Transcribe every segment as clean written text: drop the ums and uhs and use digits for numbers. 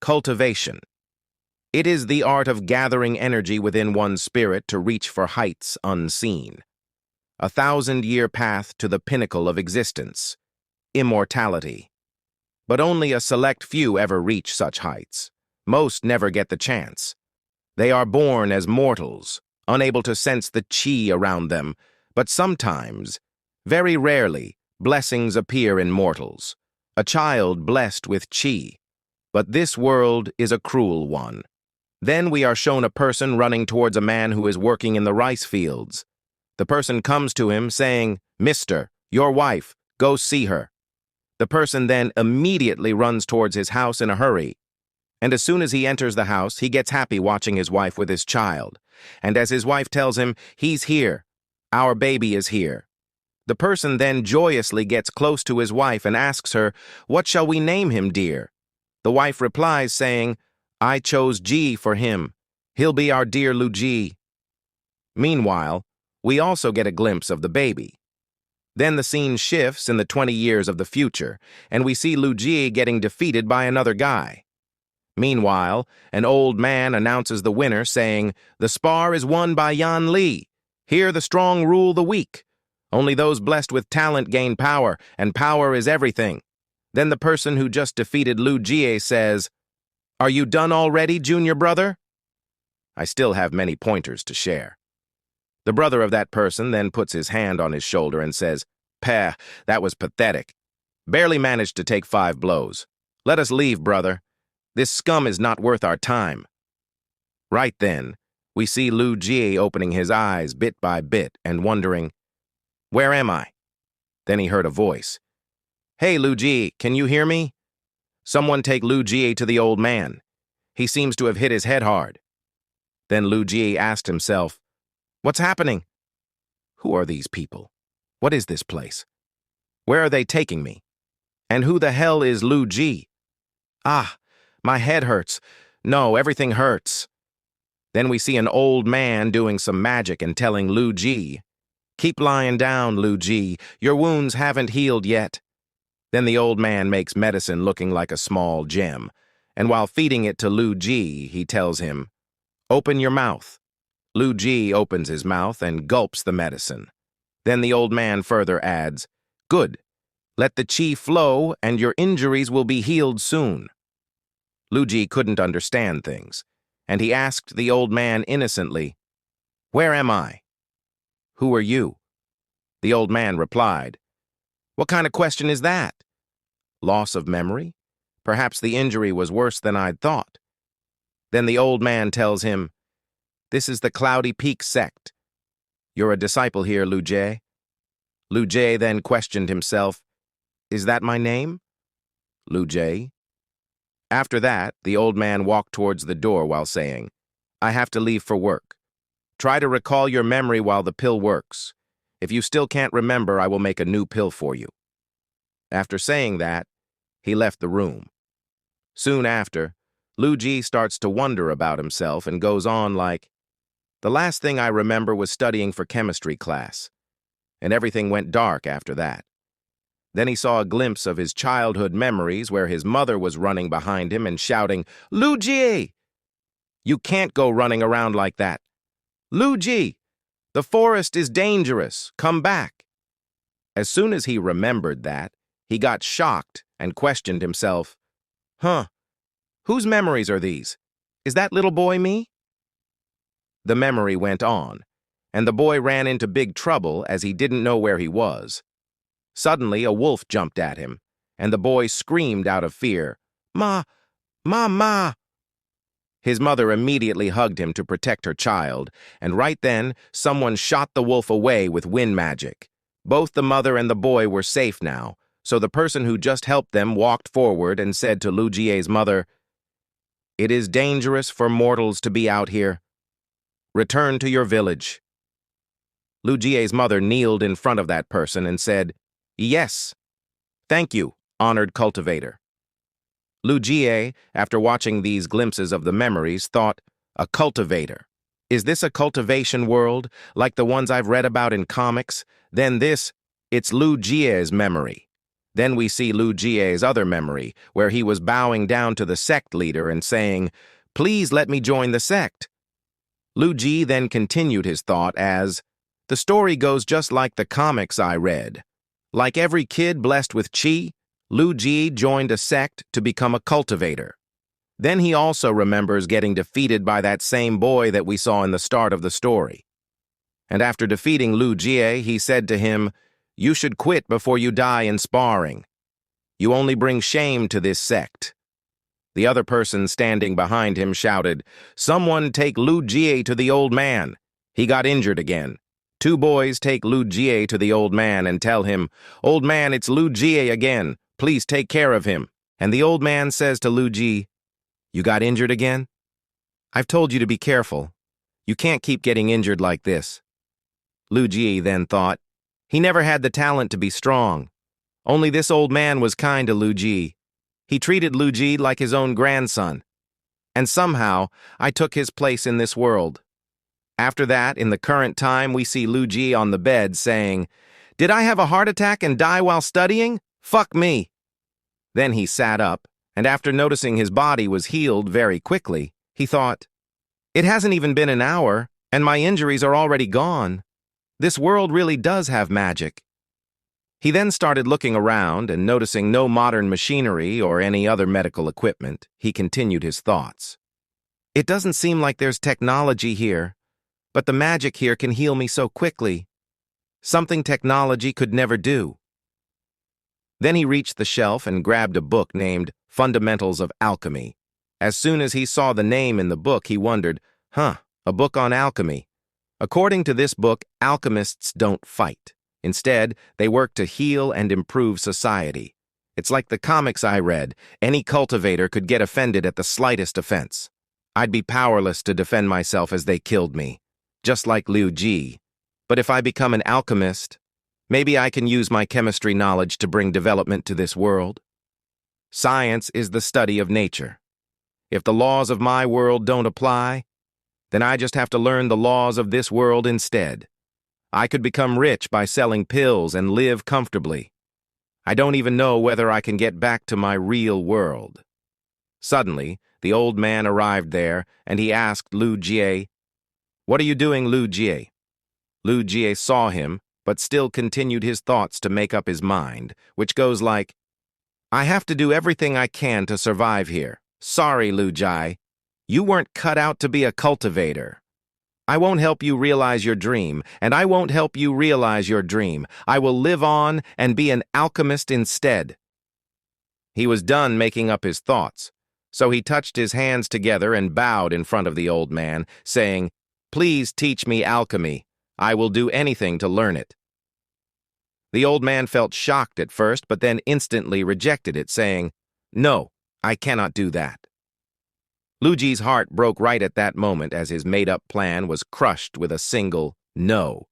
Cultivation. It is the art of gathering energy within one's spirit to reach for heights unseen. A 1,000-year path to the pinnacle of existence. Immortality. But only a select few ever reach such heights. Most never get the chance. They are born as mortals, unable to sense the chi around them, but sometimes, very rarely, blessings appear in mortals. A child blessed with chi. But this world is a cruel one. Then we are shown a person running towards a man who is working in the rice fields. The person comes to him saying, "Mister, your wife, go see her." The person then immediately runs towards his house in a hurry. And as soon as he enters the house, he gets happy watching his wife with his child. And as his wife tells him, "He's here. Our baby is here." The person then joyously gets close to his wife and asks her, "What shall we name him, dear?" The wife replies saying, "I chose G for him. He'll be our dear Lu Ji." Meanwhile, we also get a glimpse of the baby. Then the scene shifts in the 20 years of the future, and we see Lu Ji getting defeated by another guy. Meanwhile, an old man announces the winner, saying, "The spar is won by Yan Li. Here the strong rule the weak. Only those blessed with talent gain power, and power is everything." Then the person who just defeated Lu Jie says, "Are you done already, junior brother?" I still have many pointers to share. The brother of that person then puts his hand on his shoulder and says, "Pah, that was pathetic. Barely managed to take 5 blows. Let us leave, brother. This scum is not worth our time." Right then, we see Lu Jie opening his eyes bit by bit and wondering, "Where am I?" Then he heard a voice. "Hey, Lu Jie, can you hear me? Someone take Lu Jie to the old man. He seems to have hit his head hard." Then Lu Jie asked himself, "What's happening? Who are these people? What is this place? Where are they taking me? And who the hell is Lu Jie? Ah, my head hurts. No, everything hurts." Then we see an old man doing some magic and telling Lu Jie, "Keep lying down, Lu Jie. Your wounds haven't healed yet." Then the old man makes medicine looking like a small gem, and while feeding it to Lu Jie, he tells him, "Open your mouth." Lu Jie opens his mouth and gulps the medicine. Then the old man further adds, "Good. Let the chi flow and your injuries will be healed soon." Lu Jie couldn't understand things, and he asked the old man innocently, "Where am I? Who are you?" The old man replied, "What kind of question is that? Loss of memory? Perhaps the injury was worse than I'd thought." Then the old man tells him, "This is the Cloudy Peak sect. You're a disciple here, Lu Jie." Lu Jie then questioned himself, "Is that my name? Lu Jie?" After that, the old man walked towards the door while saying, "I have to leave for work. Try to recall your memory while the pill works. If you still can't remember, I will make a new pill for you." After saying that, he left the room. Soon after, Lu Jie starts to wonder about himself and goes on like, "The last thing I remember was studying for chemistry class, and everything went dark after that." Then he saw a glimpse of his childhood memories where his mother was running behind him and shouting, "Lu Jie! You can't go running around like that. Lu Jie, the forest is dangerous. Come back." As soon as he remembered that, he got shocked and questioned himself, Whose memories are these? Is that little boy me?" The memory went on, and the boy ran into big trouble as he didn't know where he was. Suddenly, a wolf jumped at him, and the boy screamed out of fear, "Ma! Ma!" His mother immediately hugged him to protect her child, and right then, someone shot the wolf away with wind magic. Both the mother and the boy were safe now, so the person who just helped them walked forward and said to Lu Jie's mother, "It is dangerous for mortals to be out here. Return to your village." Lu Jie's mother kneeled in front of that person and said, "Yes. Thank you, honored cultivator." Lu Jie, after watching these glimpses of the memories, thought, "A cultivator. Is this a cultivation world, like the ones I've read about in comics? Then it's Lu Jie's memory. Then we see Lu Jie's other memory, where he was bowing down to the sect leader and saying, "Please let me join the sect." Lu Jie then continued his thought as, "The story goes just like the comics I read. Like every kid blessed with chi, Lu Jie joined a sect to become a cultivator. Then he also remembers getting defeated by that same boy that we saw in the start of the story. And after defeating Lu Jie, he said to him, 'You should quit before you die in sparring. You only bring shame to this sect.' The other person standing behind him shouted, 'Someone take Lu Jie to the old man. He got injured again.' 2 boys take Lu Jie to the old man and tell him, 'Old man, it's Lu Jie again. Please take care of him.' And the old man says to Lu Jie, 'You got injured again? I've told you to be careful. You can't keep getting injured like this.' Lu Jie then thought, he never had the talent to be strong. Only this old man was kind to Lu Jie. He treated Lu Jie like his own grandson. And somehow, I took his place in this world." After that, in the current time, we see Lu Jie on the bed saying, "Did I have a heart attack and die while studying? Fuck me." Then he sat up, and after noticing his body was healed very quickly, he thought, "It hasn't even been an hour, and my injuries are already gone. This world really does have magic." He then started looking around, and noticing no modern machinery or any other medical equipment, he continued his thoughts. "It doesn't seem like there's technology here, but the magic here can heal me so quickly. Something technology could never do." Then he reached the shelf and grabbed a book named Fundamentals of Alchemy. As soon as he saw the name in the book, he wondered, a book on alchemy. According to this book, alchemists don't fight. Instead, they work to heal and improve society. It's like the comics I read. Any cultivator could get offended at the slightest offense. I'd be powerless to defend myself as they killed me, just like Lu Jie. But if I become an alchemist, maybe I can use my chemistry knowledge to bring development to this world. Science is the study of nature. If the laws of my world don't apply, then I just have to learn the laws of this world instead. I could become rich by selling pills and live comfortably. I don't even know whether I can get back to my real world." Suddenly, the old man arrived there, and he asked Lu Jie, "What are you doing, Lu Jie?" Lu Jie saw him, but still continued his thoughts to make up his mind, which goes like, "I have to do everything I can to survive here. Sorry, Lu Jie. You weren't cut out to be a cultivator. I won't help you realize your dream, and I won't help you realize your dream. I will live on and be an alchemist instead." He was done making up his thoughts, so he touched his hands together and bowed in front of the old man, saying, "Please teach me alchemy. I will do anything to learn it." The old man felt shocked at first, but then instantly rejected it, saying, "No, I cannot do that." Lu Jie's heart broke right at that moment as his made-up plan was crushed with a single no.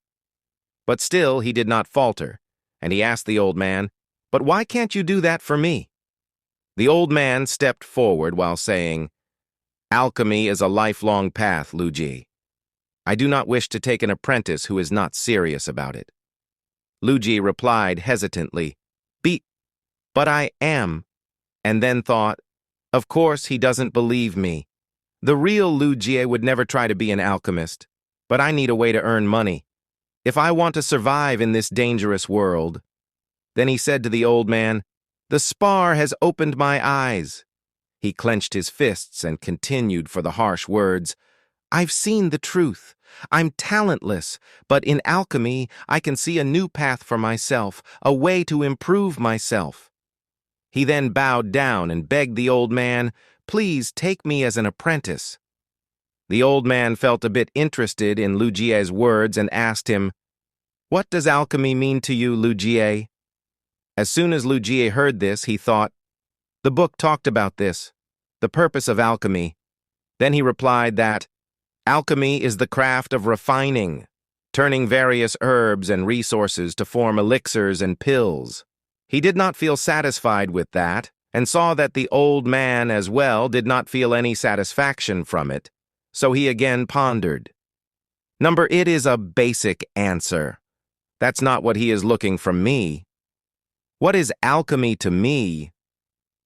But still he did not falter, and he asked the old man, "But why can't you do that for me?" The old man stepped forward while saying, "Alchemy is a lifelong path, Lu Jie. I do not wish to take an apprentice who is not serious about it." Lu Jie replied hesitantly, But I am," and then thought, "Of course he doesn't believe me. The real Lu Jie would never try to be an alchemist, but I need a way to earn money, if I want to survive in this dangerous world." Then he said to the old man, "The spar has opened my eyes." He clenched his fists and continued for the harsh words, "I've seen the truth. I'm talentless, but in alchemy I can see a new path for myself, a way to improve myself." He then bowed down and begged the old man, "Please take me as an apprentice." The old man felt a bit interested in Lu Jie's words and asked him, "What does alchemy mean to you, Lu Jie?" As soon as Lu Jie heard this, he thought, "The book talked about this, the purpose of alchemy." Then he replied that, "Alchemy is the craft of refining, turning various herbs and resources to form elixirs and pills." He did not feel satisfied with that, and saw that the old man as well did not feel any satisfaction from it, so he again pondered. It is a basic answer. That's not what he is looking from me. What is alchemy to me?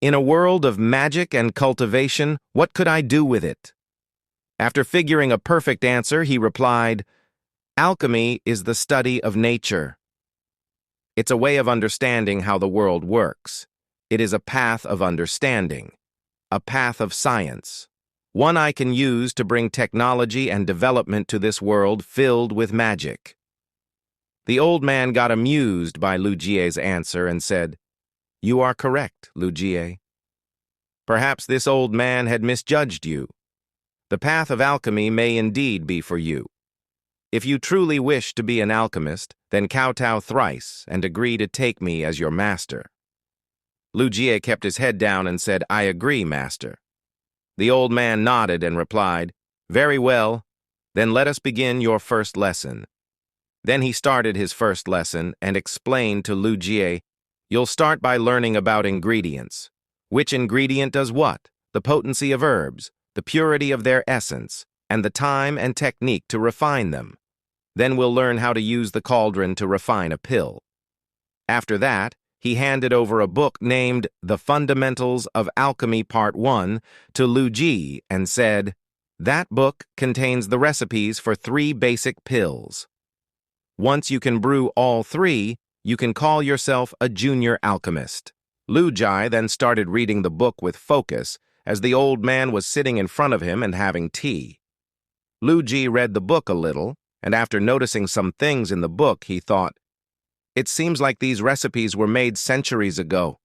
In a world of magic and cultivation, what could I do with it? After figuring a perfect answer, he replied, "Alchemy is the study of nature. It's a way of understanding how the world works. It is a path of understanding, a path of science, one I can use to bring technology and development to this world filled with magic." The old man got amused by Lu Jie's answer and said, "You are correct, Lu Jie. Perhaps this old man had misjudged you. The path of alchemy may indeed be for you. If you truly wish to be an alchemist, then kowtow thrice and agree to take me as your master." Lu Jie kept his head down and said, "I agree, master." The old man nodded and replied, "Very well, then let us begin your first lesson." Then he started his first lesson and explained to Lu Jie, "You'll start by learning about ingredients. Which ingredient does what? The potency of herbs, the purity of their essence, and the time and technique to refine them. Then we'll learn how to use the cauldron to refine a pill." After that, he handed over a book named The Fundamentals of Alchemy Part 1 to Lu Jie and said, "That book contains the recipes for 3 basic pills. Once you can brew all 3, you can call yourself a junior alchemist." Lu Jie then started reading the book with focus as the old man was sitting in front of him and having tea. Lu Jie read the book a little, and after noticing some things in the book, he thought, "It seems like these recipes were made centuries ago.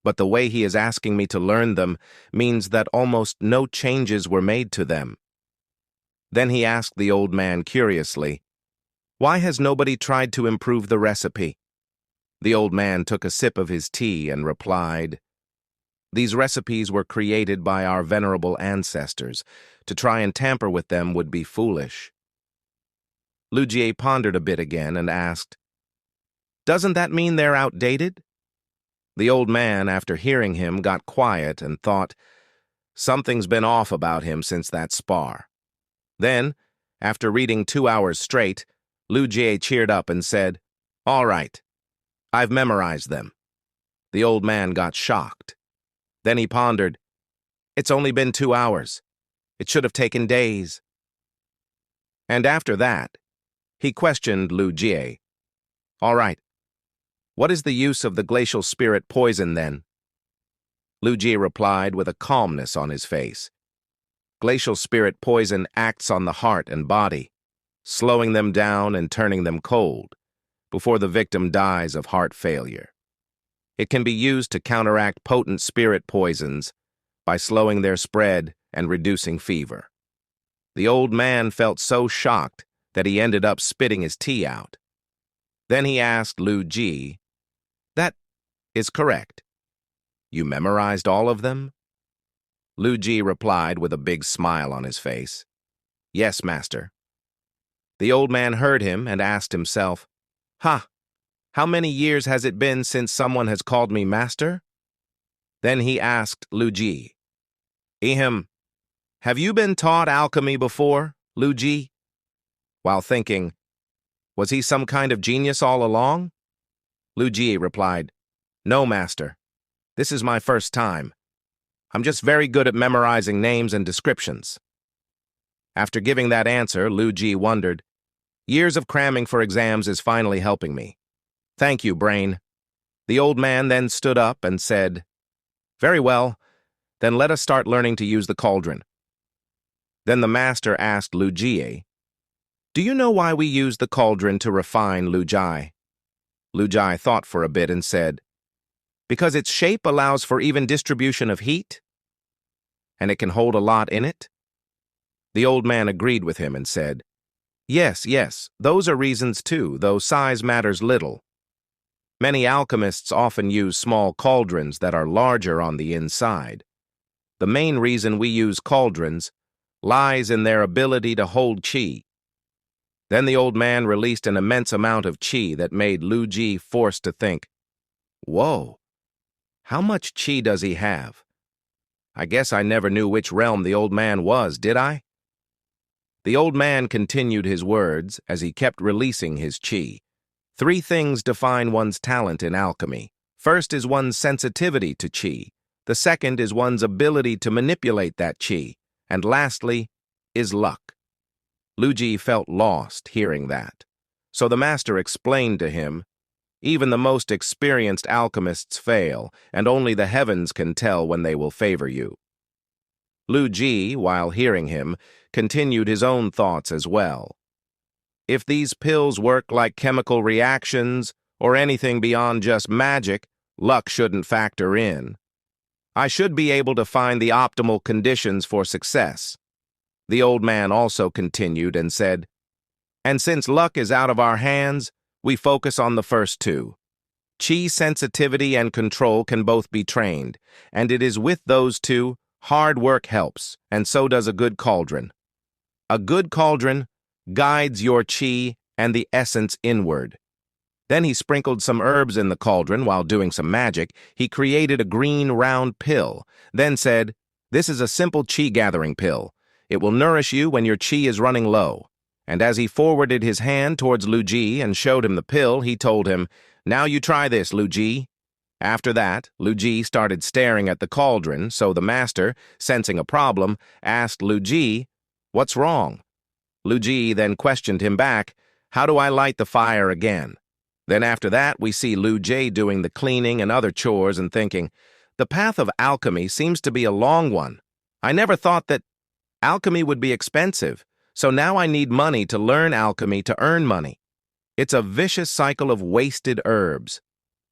But the way he is asking me to learn them means that almost no changes were made to them." Then he asked the old man curiously, "Why has nobody tried to improve the recipe?" The old man took a sip of his tea and replied, "These recipes were created by our venerable ancestors. To try and tamper with them would be foolish." Lu Jie pondered a bit again and asked, "Doesn't that mean they're outdated?" The old man, after hearing him, got quiet and thought, something's been off about him since that spar. Then, after reading 2 hours straight, Lu Jie cheered up and said, "All right, I've memorized them." The old man got shocked. Then he pondered, "It's only been 2 hours. It should have taken days." And after that, he questioned Lu Jie, "All right, what is the use of the glacial spirit poison then?" Lu Jie replied with a calmness on his face, "Glacial spirit poison acts on the heart and body, slowing them down and turning them cold, before the victim dies of heart failure. It can be used to counteract potent spirit poisons by slowing their spread and reducing fever." The old man felt so shocked that he ended up spitting his tea out. Then he asked Lu Jie, "That is correct. You memorized all of them?" Lu Jie replied with a big smile on his face, "Yes, master." The old man heard him and asked himself, "Ha, how many years has it been since someone has called me master?" Then he asked Lu Jie, "Ehem, have you been taught alchemy before, Lu Jie?" While thinking, was he some kind of genius all along? Lu Jie replied, "No, master. This is my first time. I'm just very good at memorizing names and descriptions." After giving that answer, Lu Jie wondered, "Years of cramming for exams is finally helping me. Thank you, brain." The old man then stood up and said, "Very well, then let us start learning to use the cauldron." Then the master asked Lu Jie, "Do you know why we use the cauldron to refine, Lu Jie?" Lu Jie thought for a bit and said, "Because its shape allows for even distribution of heat, and it can hold a lot in it." The old man agreed with him and said, Yes, those are reasons too, though size matters little. Many alchemists often use small cauldrons that are larger on the inside. The main reason we use cauldrons lies in their ability to hold qi." Then the old man released an immense amount of qi that made Lu Jie forced to think, "Whoa, how much qi does he have? I guess I never knew which realm the old man was, did I?" The old man continued his words as he kept releasing his qi. Three things define one's talent in alchemy. First is one's sensitivity to qi. The second is one's ability to manipulate that qi. And lastly is luck. Luji felt lost hearing that. So the master explained to him, even the most experienced alchemists fail, and only the heavens can tell when they will favor you. Lu Ji, while hearing him, continued his own thoughts as well. If these pills work like chemical reactions, or anything beyond just magic, luck shouldn't factor in. I should be able to find the optimal conditions for success. The old man also continued and said, and since luck is out of our hands, we focus on the first two. Qi sensitivity and control can both be trained, and it is with those two, hard work helps, and so does a good cauldron. A good cauldron guides your qi and the essence inward. Then he sprinkled some herbs in the cauldron while doing some magic. He created a green round pill, then said, this is a simple qi gathering pill. It will nourish you when your qi is running low. And as he forwarded his hand towards Lu Ji and showed him the pill, he told him, now you try this, Lu Ji. After that, Lu Ji started staring at the cauldron, so the master, sensing a problem, asked Lu Ji, what's wrong? Lu Ji then questioned him back, how do I light the fire again? Then after that, we see Lu Ji doing the cleaning and other chores and thinking, the path of alchemy seems to be a long one. I never thought that alchemy would be expensive. So now I need money to learn alchemy to earn money. It's a vicious cycle of wasted herbs.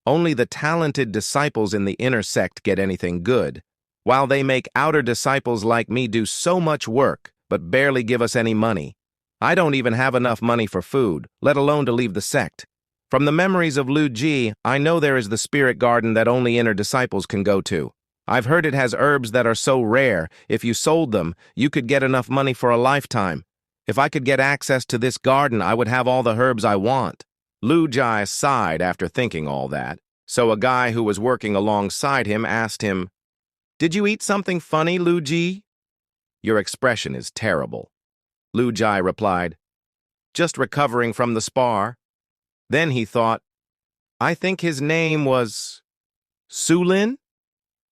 Only the talented disciples in the inner sect get anything good, while they make outer disciples like me do so much work, but barely give us any money. I don't even have enough money for food, let alone to leave the sect. From the memories of Lu Ji, I know there is the spirit garden that only inner disciples can go to. I've heard it has herbs that are so rare, if you sold them, you could get enough money for a lifetime. If I could get access to this garden, I would have all the herbs I want. Lu Ji sighed after thinking all that, so a guy who was working alongside him asked him, did you eat something funny, Lu Ji? Your expression is terrible. Lu Ji replied, just recovering from the spar. Then he thought, I think his name was Sulin?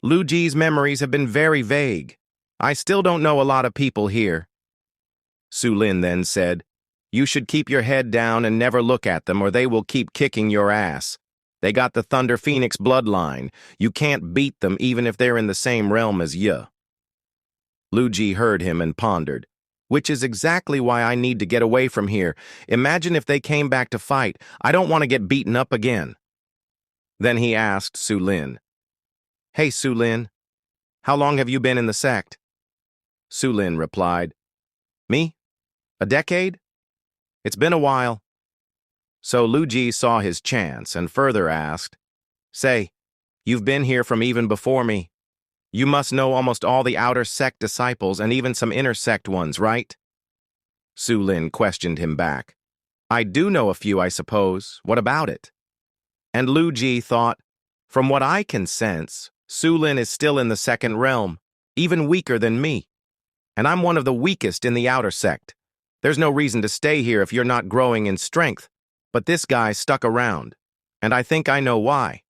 Lu Ji's memories have been very vague. I still don't know a lot of people here. Sulin then said, you should keep your head down and never look at them or they will keep kicking your ass. They got the Thunder Phoenix bloodline. You can't beat them even if they're in the same realm as you. Lu Ji heard him and pondered, which is exactly why I need to get away from here. Imagine if they came back to fight. I don't want to get beaten up again. Then he asked Sulin, hey Sulin, how long have you been in the sect? Sulin replied, me? A decade? It's been a while. So Lu Ji saw his chance and further asked, say, you've been here from even before me. You must know almost all the outer sect disciples and even some inner sect ones, right? Sulin questioned him back. I do know a few, I suppose. What about it? And Lu Ji thought, from what I can sense, Sulin is still in the second realm, even weaker than me. And I'm one of the weakest in the outer sect. There's no reason to stay here if you're not growing in strength, but this guy stuck around, and I think I know why.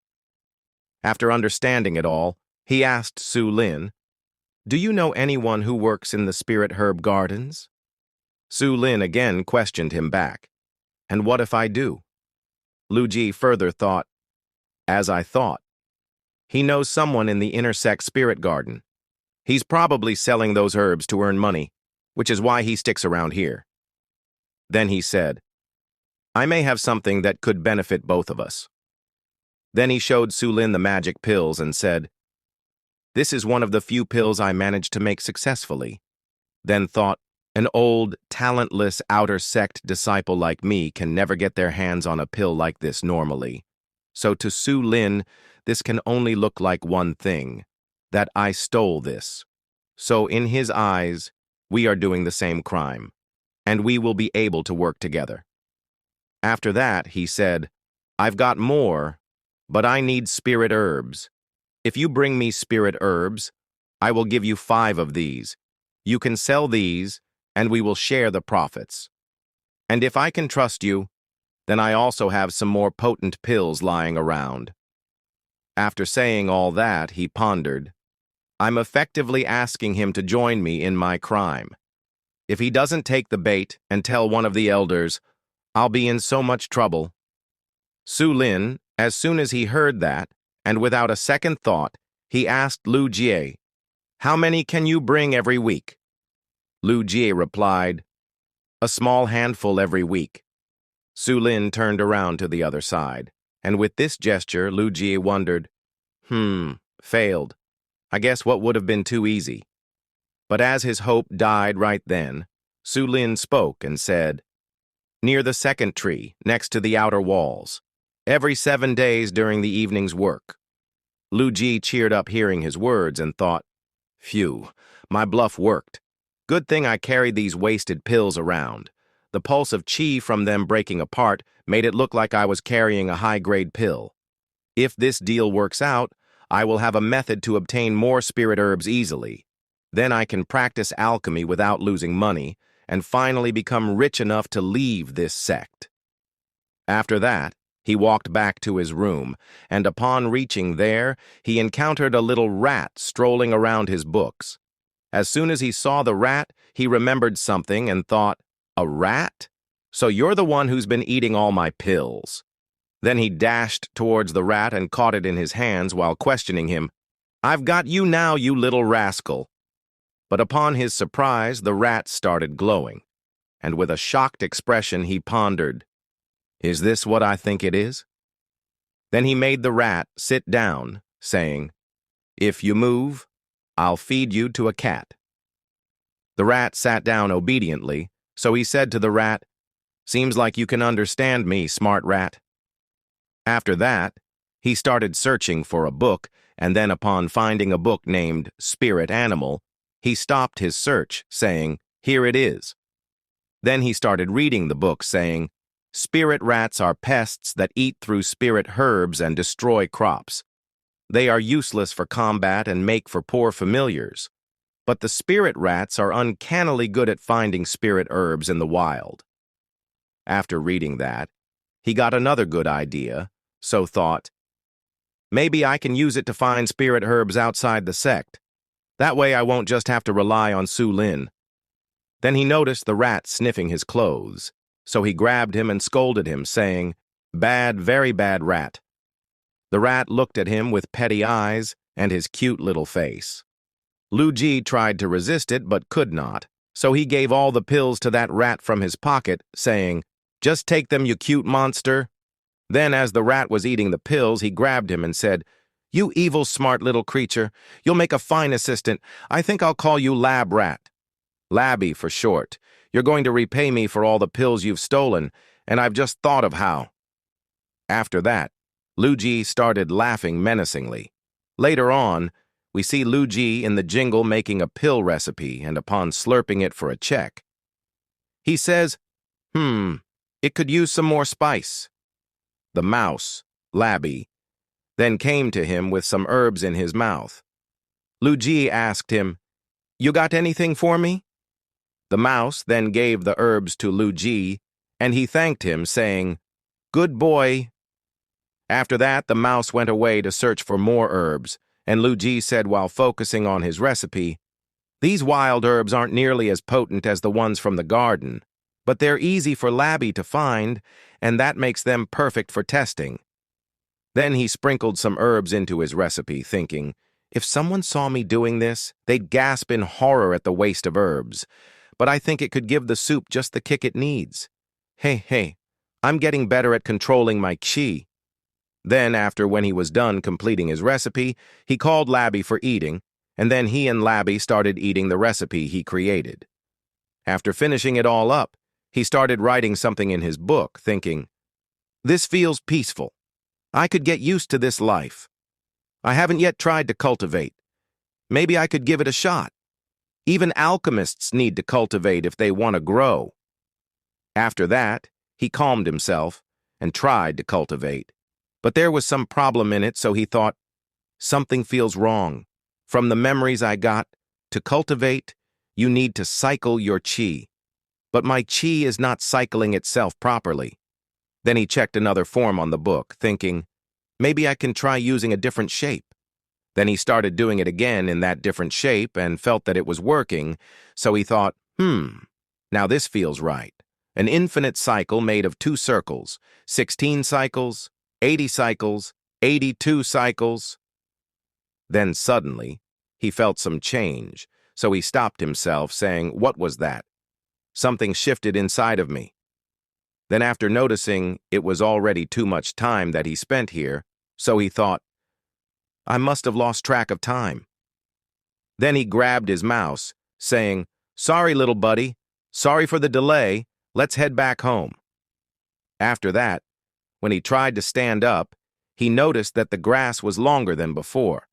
After understanding it all, he asked Sulin, do you know anyone who works in the spirit herb gardens? Sulin again questioned him back, and what if I do? Lu Ji further thought, as I thought. He knows someone in the inner sect spirit garden. He's probably selling those herbs to earn money, which is why he sticks around here. Then he said, I may have something that could benefit both of us. Then he showed Sulin the magic pills and said, this is one of the few pills I managed to make successfully. Then thought, an old, talentless outer sect disciple like me can never get their hands on a pill like this normally. So to Sulin, this can only look like one thing, that I stole this. So in his eyes, we are doing the same crime, and we will be able to work together. After that, he said, I've got more, but I need spirit herbs. If you bring me spirit herbs, I will give you 5 of these. You can sell these, and we will share the profits. And if I can trust you, then I also have some more potent pills lying around. After saying all that, he pondered. I'm effectively asking him to join me in my crime. If he doesn't take the bait and tell one of the elders, I'll be in so much trouble. Su Lin, as soon as he heard that, and without a second thought, he asked Lu Jie, "How many can you bring every week?" Lu Jie replied, "A small handful every week." Su Lin turned around to the other side, and with this gesture, Lu Jie wondered, failed. I guess what would have been too easy. But as his hope died right then, Su Lin spoke and said, "Near the second tree, next to the outer walls, every 7 days during the evening's work." Lu Jie cheered up hearing his words and thought, "Phew, my bluff worked. Good thing I carried these wasted pills around. The pulse of qi from them breaking apart made it look like I was carrying a high-grade pill. If this deal works out, I will have a method to obtain more spirit herbs easily. Then I can practice alchemy without losing money, and finally become rich enough to leave this sect." After that, he walked back to his room, and upon reaching there, he encountered a little rat strolling around his books. As soon as he saw the rat, he remembered something and thought, "A rat? So you're the one who's been eating all my pills." Then he dashed towards the rat and caught it in his hands while questioning him. "I've got you now, you little rascal." But upon his surprise, the rat started glowing, and with a shocked expression he pondered, "Is this what I think it is?" Then he made the rat sit down, saying, "If you move, I'll feed you to a cat." The rat sat down obediently, so he said to the rat, "Seems like you can understand me, smart rat." After that, he started searching for a book, and then upon finding a book named Spirit Animal, he stopped his search, saying, "Here it is." Then he started reading the book, saying, "Spirit rats are pests that eat through spirit herbs and destroy crops. They are useless for combat and make for poor familiars. But the spirit rats are uncannily good at finding spirit herbs in the wild." After reading that, he got another good idea, so thought, "Maybe I can use it to find spirit herbs outside the sect. That way I won't just have to rely on Su Lin." Then he noticed the rat sniffing his clothes, so he grabbed him and scolded him, saying, "Bad, very bad rat." The rat looked at him with petty eyes and his cute little face. Lu Jie tried to resist it but could not, so he gave all the pills to that rat from his pocket, saying, "Just take them, you cute monster." Then, as the rat was eating the pills, he grabbed him and said, "You evil, smart little creature. You'll make a fine assistant. I think I'll call you Lab Rat. Labby for short. You're going to repay me for all the pills you've stolen, and I've just thought of how." After that, Lu Jie started laughing menacingly. Later on, we see Lu Jie in the jingle making a pill recipe, and upon slurping it for a check, he says, "It could use some more spice." The mouse, Labby, then came to him with some herbs in his mouth. Lu Jie asked him, "You got anything for me?" The mouse then gave the herbs to Lu Jie, and he thanked him, saying, "Good boy." After that, the mouse went away to search for more herbs, and Lu Jie said while focusing on his recipe, "These wild herbs aren't nearly as potent as the ones from the garden, but they're easy for Labby to find, and that makes them perfect for testing." Then he sprinkled some herbs into his recipe, thinking, "If someone saw me doing this, they'd gasp in horror at the waste of herbs, but I think it could give the soup just the kick it needs. Hey, I'm getting better at controlling my qi." Then, when he was done completing his recipe, he called Labby for eating, and then he and Labby started eating the recipe he created. After finishing it all up, he started writing something in his book, thinking, "This feels peaceful. I could get used to this life. I haven't yet tried to cultivate. Maybe I could give it a shot. Even alchemists need to cultivate if they want to grow." After that, he calmed himself and tried to cultivate. But there was some problem in it, so he thought, "Something feels wrong. From the memories I got, to cultivate, you need to cycle your qi. But my qi is not cycling itself properly. Then he checked another form on the book, thinking, maybe I can try using a different shape. Then he started doing it again in that different shape and felt that it was working, so he thought, now this feels right. An infinite cycle made of 2 circles, 16 cycles, 80 cycles, 82 cycles. Then suddenly, he felt some change, so he stopped himself, saying, what was that? Something shifted inside of me. Then after noticing it was already too much time that he spent here, so he thought, I must have lost track of time. Then he grabbed his mouse, saying, sorry, little buddy, sorry for the delay, let's head back home. After that, when he tried to stand up, he noticed that the grass was longer than before,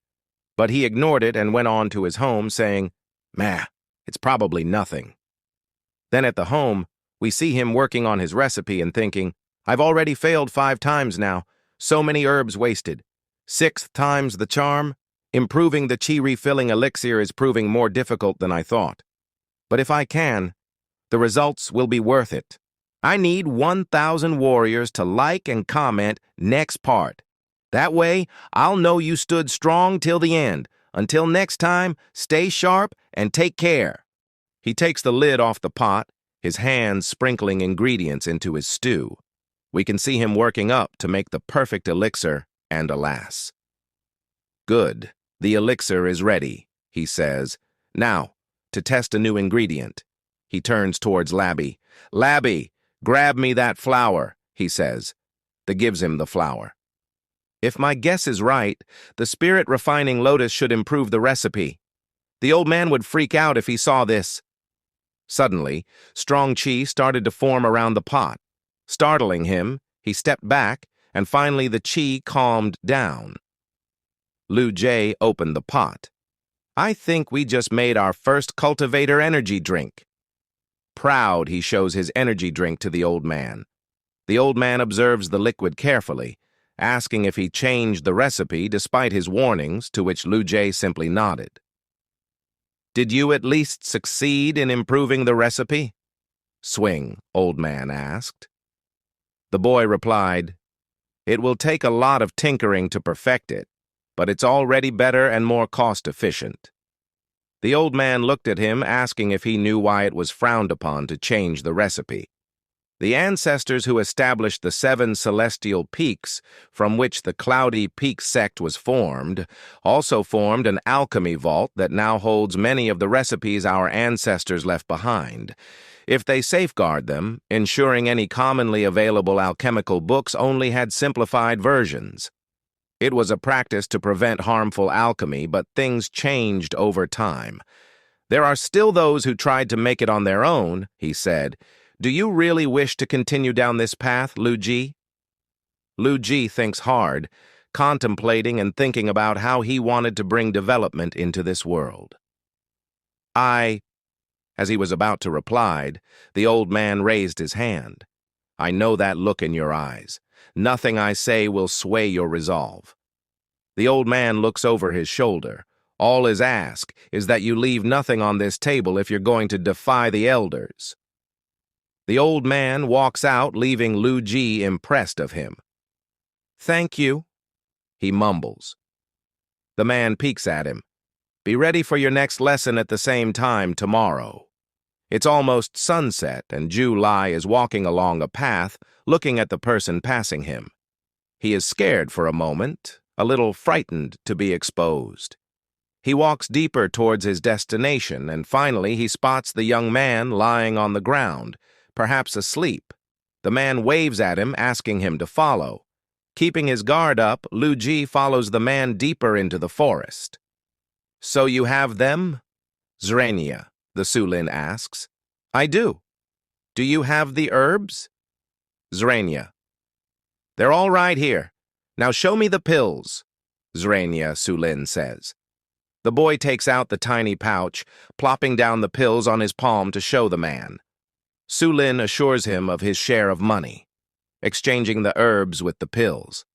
but he ignored it and went on to his home, saying, meh, it's probably nothing. Then at the home, we see him working on his recipe and thinking, I've already failed 5 times now, so many herbs wasted. 6th time's the charm. Improving the chi refilling elixir is proving more difficult than I thought. But if I can, the results will be worth it. I need 1,000 warriors to like and comment next part. That way, I'll know you stood strong till the end. Until next time, stay sharp and take care. He takes the lid off the pot, his hands sprinkling ingredients into his stew. We can see him working up to make the perfect elixir, and alas. Good, the elixir is ready, he says. Now, to test a new ingredient. He turns towards Labby. Labby, grab me that flour, he says. That gives him the flour. If my guess is right, the spirit refining lotus should improve the recipe. The old man would freak out if he saw this. Suddenly, strong chi started to form around the pot. Startling him, he stepped back, and finally the chi calmed down. Lu Jie opened the pot. I think we just made our first cultivator energy drink. Proud, he shows his energy drink to the old man. The old man observes the liquid carefully, asking if he changed the recipe despite his warnings, to which Lu Jie simply nodded. Did you at least succeed in improving the recipe? Swing, old man asked. The boy replied, It will take a lot of tinkering to perfect it, but it's already better and more cost-efficient. The old man looked at him, asking if he knew why it was frowned upon to change the recipe. The ancestors who established the 7 celestial peaks, from which the Cloudy Peak sect was formed, also formed an alchemy vault that now holds many of the recipes our ancestors left behind. If they safeguard them, ensuring any commonly available alchemical books only had simplified versions. It was a practice to prevent harmful alchemy, but things changed over time. There are still those who tried to make it on their own, he said. Do you really wish to continue down this path, Lu Jie? Lu Jie thinks hard, contemplating and thinking about how he wanted to bring development into this world. As he was about to reply, the old man raised his hand. I know that look in your eyes. Nothing I say will sway your resolve. The old man looks over his shoulder. All his ask is that you leave nothing on this table if you're going to defy the elders. The old man walks out, leaving Lu Jie impressed of him. Thank you, he mumbles. The man peeks at him. Be ready for your next lesson at the same time tomorrow. It's almost sunset, and Ju Lai is walking along a path, looking at the person passing him. He is scared for a moment, a little frightened to be exposed. He walks deeper towards his destination, and finally he spots the young man lying on the ground, perhaps asleep. The man waves at him, asking him to follow. Keeping his guard up, Lu Jie follows the man deeper into the forest. So you have them? Zrania, the Sulin asks. I do. Do you have the herbs? Zrania. They're all right here. Now show me the pills, Zrania Sulin says. The boy takes out the tiny pouch, plopping down the pills on his palm to show the man. Sulin assures him of his share of money, exchanging the herbs with the pills.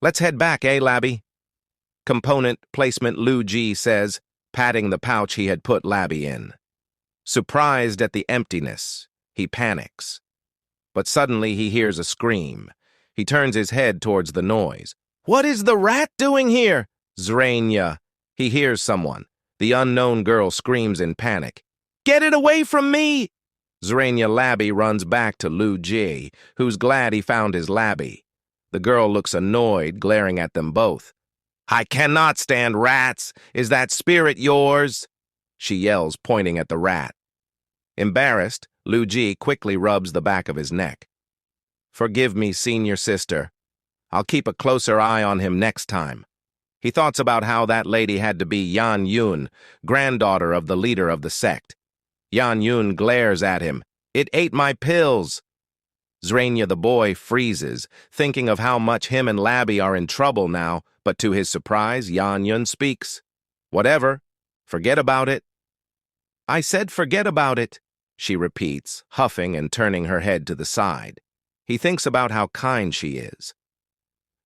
Let's head back, Labby? Component placement, Lu Jie says, patting the pouch he had put Labby in. Surprised at the emptiness, he panics. but suddenly he hears a scream. He turns his head towards the noise. "What is the rat doing here?" Zrania. He hears someone. The unknown girl screams in panic. "Get it away from me!" Zrania Labby runs back to Lu Ji, who's glad he found his Labby. The girl looks annoyed, glaring at them both. "I cannot stand rats. Is that spirit yours?" she yells, pointing at the rat. Embarrassed, Lu Ji quickly rubs the back of his neck. "Forgive me, senior sister. I'll keep a closer eye on him next time." He thoughts about how that lady had to be Yan Yun, granddaughter of the leader of the sect. Yan Yun glares at him. "It ate my pills." Zrania the boy freezes, thinking of how much him and Labby are in trouble now, but to his surprise, Yan Yun speaks. "Whatever. Forget about it." "I said forget about it," she repeats, huffing and turning her head to the side. He thinks about how kind she is.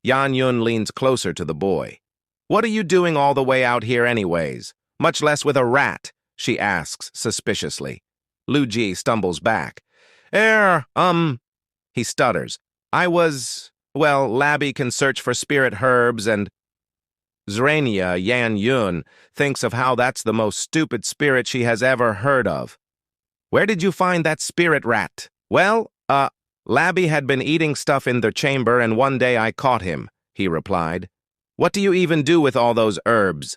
Yan Yun leans closer to the boy. "What are you doing all the way out here anyways? Much less with a rat?" she asks suspiciously. Lu Ji stumbles back. He stutters. Labby can search for spirit herbs and..." Zrania, Yan Yun, thinks of how that's the most stupid spirit she has ever heard of. "Where did you find that spirit rat?" Labby had been eating stuff in their chamber and one day I caught him," he replied. "What do you even do with all those herbs?"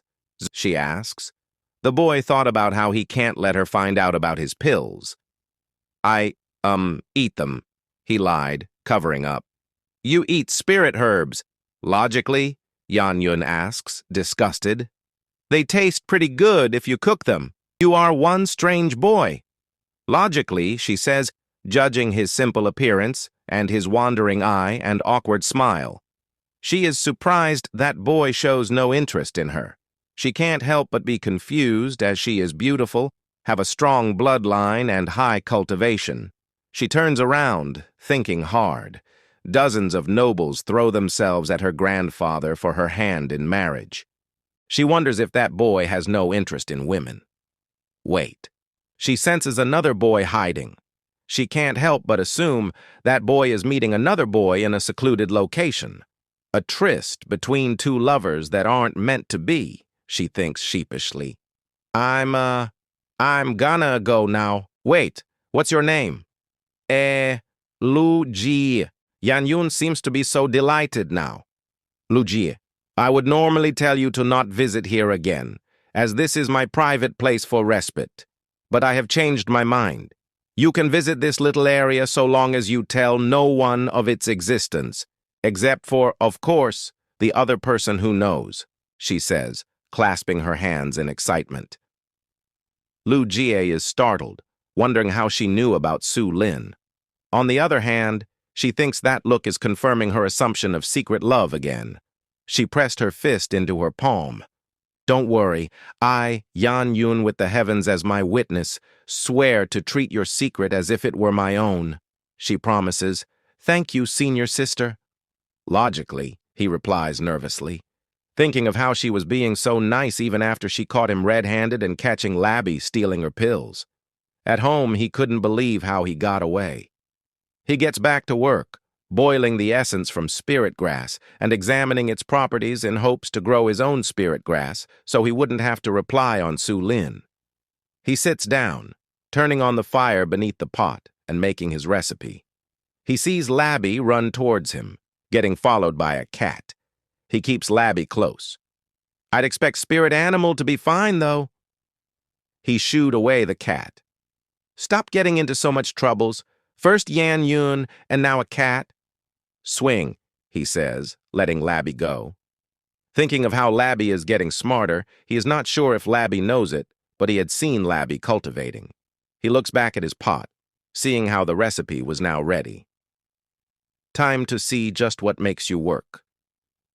she asks. The boy thought about how he can't let her find out about his pills. "I, eat them," he lied, covering up. "You eat spirit herbs." "Logically?" Yan Yun asks, disgusted. "They taste pretty good if you cook them. You are one strange boy." "Logically," she says, judging his simple appearance and his wandering eye and awkward smile. She is surprised that boy shows no interest in her. She can't help but be confused as she is beautiful, have a strong bloodline and high cultivation. She turns around, thinking hard. Dozens of nobles throw themselves at her grandfather for her hand in marriage. She wonders if that boy has no interest in women. Wait. She senses another boy hiding. She can't help but assume that boy is meeting another boy in a secluded location. A tryst between two lovers that aren't meant to be, she thinks sheepishly. I'm gonna go now. Wait, what's your name?" Lu Ji. Yan Yun seems to be so delighted now. "Lu Ji, I would normally tell you to not visit here again, as this is my private place for respite. But I have changed my mind. You can visit this little area so long as you tell no one of its existence, except for, of course, the other person who knows," she says, clasping her hands in excitement. Lu Jie is startled, wondering how she knew about Su Lin. On the other hand, she thinks that look is confirming her assumption of secret love again. She pressed her fist into her palm. "Don't worry, I, Yan Yun with the heavens as my witness, swear to treat your secret as if it were my own," she promises. "Thank you, senior sister." "Logically," he replies nervously, thinking of how she was being so nice even after she caught him red-handed and catching Labby stealing her pills. At home, he couldn't believe how he got away. He gets back to work, boiling the essence from spirit grass and examining its properties in hopes to grow his own spirit grass so he wouldn't have to rely on Su Lin. He sits down, turning on the fire beneath the pot and making his recipe. He sees Labby run towards him, getting followed by a cat. He keeps Labby close. "I'd expect spirit animal to be fine, though." He shooed away the cat. "Stop getting into so much troubles. First Yan Yun, and now a cat." "Swing," he says, letting Labby go. Thinking of how Labby is getting smarter, he is not sure if Labby knows it, but he had seen Labby cultivating. He looks back at his pot, seeing how the recipe was now ready. Time to see just what makes you work.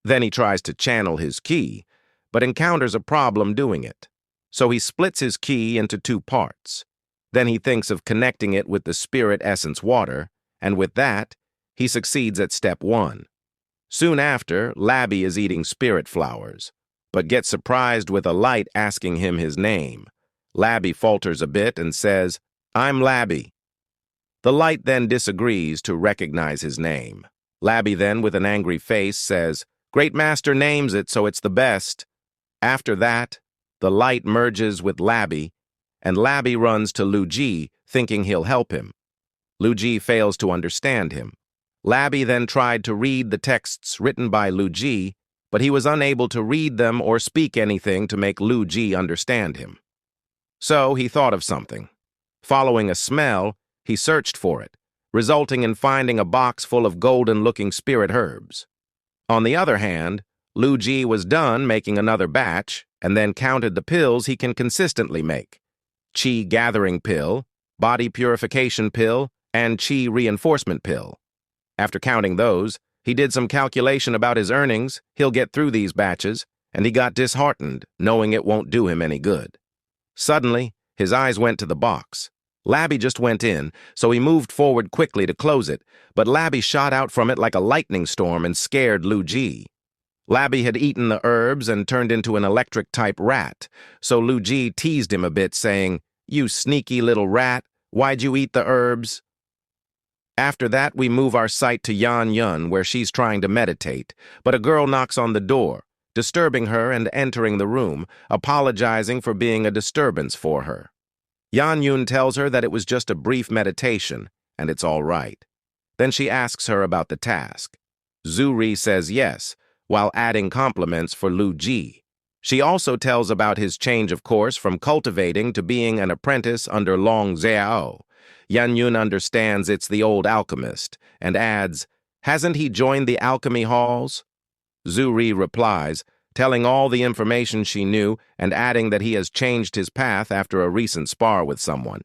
Then he tries to channel his ki, but encounters a problem doing it. So he splits his ki into two parts. Then he thinks of connecting it with the spirit essence water, and with that, he succeeds at step 1. Soon after, Labby is eating spirit flowers, but gets surprised with a light asking him his name. Labby falters a bit and says, "I'm Labby." The light then disagrees to recognize his name. Labby then, with an angry face, says, "Great Master names it, so it's the best." After that, the light merges with Labby, and Labby runs to Lu Ji, thinking he'll help him. Lu Ji fails to understand him. Labby then tried to read the texts written by Lu Ji, but he was unable to read them or speak anything to make Lu Ji understand him. So he thought of something. Following a smell, he searched for it, resulting in finding a box full of golden-looking spirit herbs. On the other hand, Lu Ji was done making another batch and then counted the pills he can consistently make: Qi Gathering Pill, Body Purification Pill, and Qi Reinforcement Pill. After counting those, he did some calculation about his earnings, he'll get through these batches, and he got disheartened, knowing it won't do him any good. Suddenly, his eyes went to the box. Labby just went in, so he moved forward quickly to close it, but Labby shot out from it like a lightning storm and scared Lu Ji. Labby had eaten the herbs and turned into an electric-type rat, so Lu Ji teased him a bit, saying, "You sneaky little rat, why'd you eat the herbs?" After that, we move our sight to Yan Yun, where she's trying to meditate, but a girl knocks on the door, disturbing her and entering the room, apologizing for being a disturbance for her. Yan Yun tells her that it was just a brief meditation, and it's all right. Then she asks her about the task. Zuri says yes, while adding compliments for Lu Ji. She also tells about his change of course from cultivating to being an apprentice under Long Xiao. Yan Yun understands it's the old alchemist, and adds, "Hasn't he joined the alchemy halls?" Zuri replies, telling all the information she knew and adding that he has changed his path after a recent spar with someone.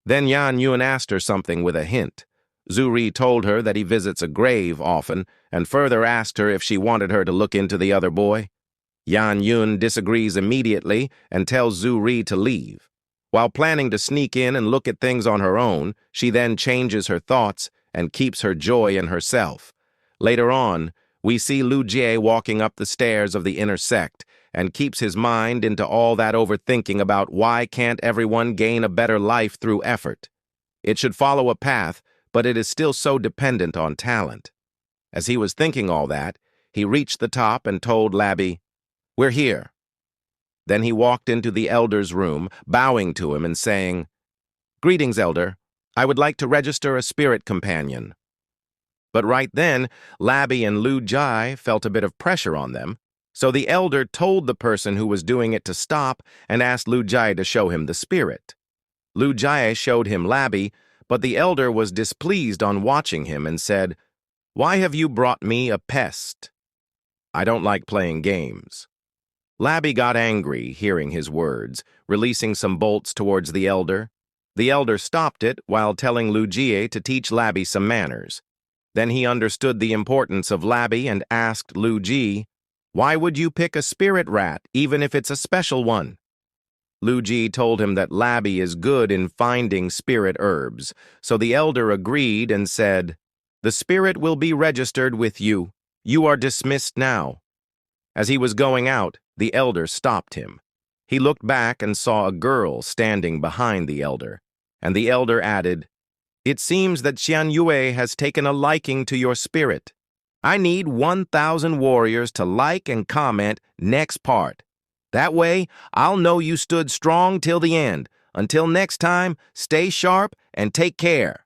Then Yan Yun asked her something with a hint. Zuri told her that he visits a grave often, and further asked her if she wanted her to look into the other boy. Yan Yun disagrees immediately and tells Zuri to leave. While planning to sneak in and look at things on her own, she then changes her thoughts and keeps her joy in herself. Later on, we see Lu Jie walking up the stairs of the inner sect and keeps his mind into all that overthinking about why can't everyone gain a better life through effort. It should follow a path, but it is still so dependent on talent. As he was thinking all that, he reached the top and told Labby, "We're here." Then he walked into the elder's room, bowing to him and saying, "Greetings, elder. I would like to register a spirit companion." But right then, Labby and Lu Jai felt a bit of pressure on them, so the elder told the person who was doing it to stop and asked Lu Jai to show him the spirit. Lu Jai showed him Labby, but the elder was displeased on watching him and said, "Why have you brought me a pest? I don't like playing games." Labby got angry hearing his words, releasing some bolts towards the elder. The elder stopped it while telling Lu Jie to teach Labby some manners. Then he understood the importance of Labby and asked Lu Ji, "Why would you pick a spirit rat, even if it's a special one?" Lu Ji told him that Labby is good in finding spirit herbs, so the elder agreed and said, "The spirit will be registered with you. You are dismissed now." As he was going out, the elder stopped him. He looked back and saw a girl standing behind the elder, and the elder added, "It seems that Xian Yue has taken a liking to your spirit. I need 1,000 warriors to like and comment next part. That way, I'll know you stood strong till the end. Until next time, stay sharp and take care."